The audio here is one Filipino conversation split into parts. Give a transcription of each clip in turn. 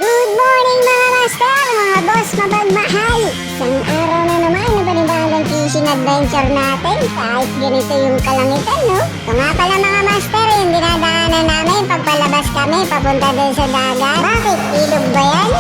Good morning mga master, mga boss mapagmahal. Isang araw na naman na panibagong fishing adventure natin. Kahit ganito yung kalangitan, no? Ito nga pala mga master, yung dinadaanan namin pagpalabas kami papunta dun sa dagat. Bakit? Ilog ba yan?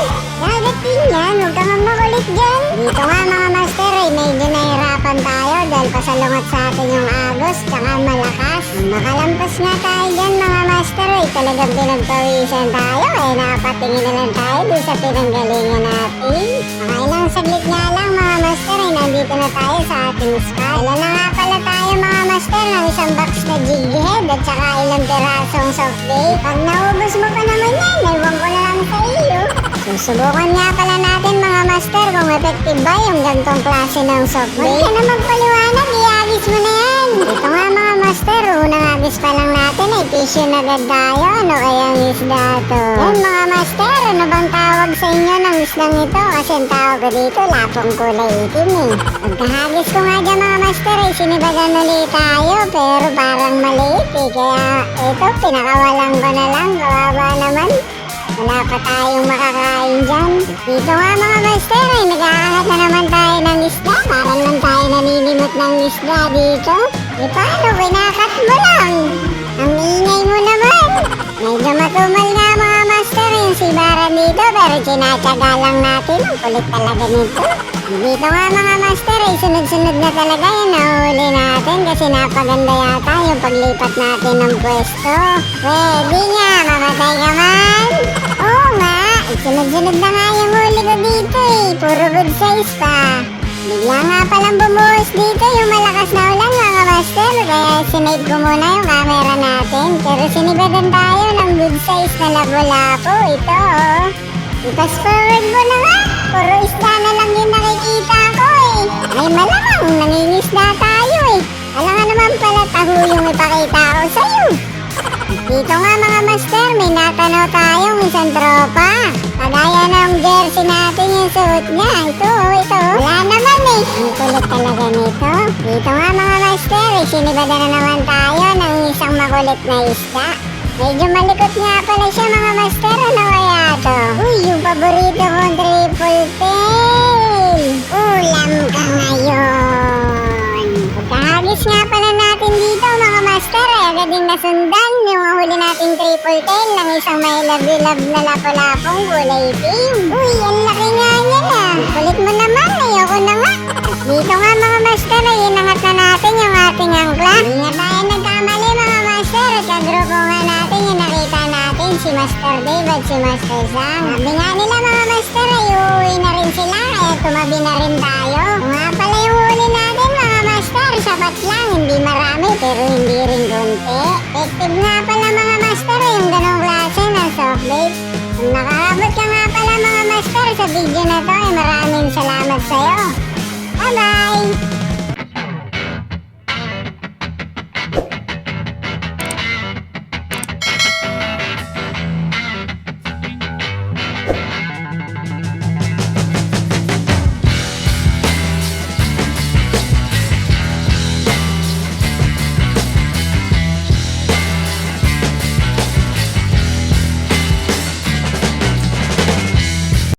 Dagat din yan, huwag ka makulit dyan. Dito nga mga master, medyo nahirapan tayo dahil pasalungat sa atin yung agos tsaka malakas. Makalampas nga tayo dyan mga master, talagang pinagpawisan tayo. Napatingin na lang tayo dun sa pinanggalingan natin. Ilang saglit nga lang mga master, nandito na tayo sa ating spot. Dala na nga pala tayo mga master ng isang box na jig head at saka ilang pirasong soft bait. Pag naubos mo pa naman yan, naiwan ko na lang sa iyo. Susubukan nga pala natin mga master kung effective ba yung gantong klase ng soft bait. Huwag ka na magpaliwanag, iagis mo na yan. Ito nga mga master, unang agis pa lang natin ay fishing agad tayo. Ano kayang isda to? Yan mga master, ano bang tawag sa inyo ng isdang ito? Kasi ang tawag ko dito, lapong kulay itim eh. Pagkahagis ko nga dyan mga master ay sinibagan ulit tayo pero parang maliit eh. Kaya ito, pinakawalan ko na lang, kawawa naman. Wala pa tayong makakain dyan. Dito nga mga master ay nag-aangat na naman tayo ng isda. Parang lang tayo naninimot ng isda dito. E paano, kinakat mo lang? Ang ingay mo naman. Medyo matumal nga mga master yung sibaran dito pero tinatsaga lang natin. Ang kulit talaga nito. Dito nga mga master ay sunod-sunod na talaga yung nahuli natin kasi napaganda yata yung paglipat natin ng pwesto. Pwede nga, mamatay ka man. Oo nga, sunod-sunod na nga yung huli ko dito eh. Puro good size pa. Bigla nga palang bumuhos dito yung malakas na ulan mga master. Kaya sinave ko muna yung camera natin. Pero sinibadan tayo ng good size na lapu-lapo. Ito oh. I-fast forward mo na nga. Puro isda na lang yung nakikita ko eh. Ay malamang nangingisda tayo eh. Alam nga naman pala taho yung ipakita ko sa'yo. Dito nga mga master, may natanaw tayong isang tropa. Kagaya ng jersey natin yung suot niya. Ito. Wala naman eh. Ang kulit talaga nito. Dito nga mga master, sinibada na naman tayo ng isang makulit na isda. Medyo malikot nga pala siya mga master. Ano kaya to? Uy, yung paborito kong triple tail. Ulam ka ngayon. Pagkahagis nga pala natin dito mga master, ay agad din nasundan yung huli nating triple tail ng isang may love na lapo-lapong kulay itim. Uy, ang laki nga niya na. Kulit mo naman, ayoko na nga. At dito nga mga master, ay inangat na natin yung ating angkla. Hindi nga tayo nagkamali mga master, at kagrupo nga natin yung nakita natin si Master Dave at si Master Sam. Sabi nga nila mga master, ay uuwi na rin sila, kaya tumabi na rin tayo. Nga pala yung huli natin mga master, sapat lang, hindi marami pero hindi rin konti. Effective nga pala mga master yung ganong klase na soft bait. Kung nakaabot ka nga pala mga master sa video na to, ay maraming salamat sa'yo. Bye bye!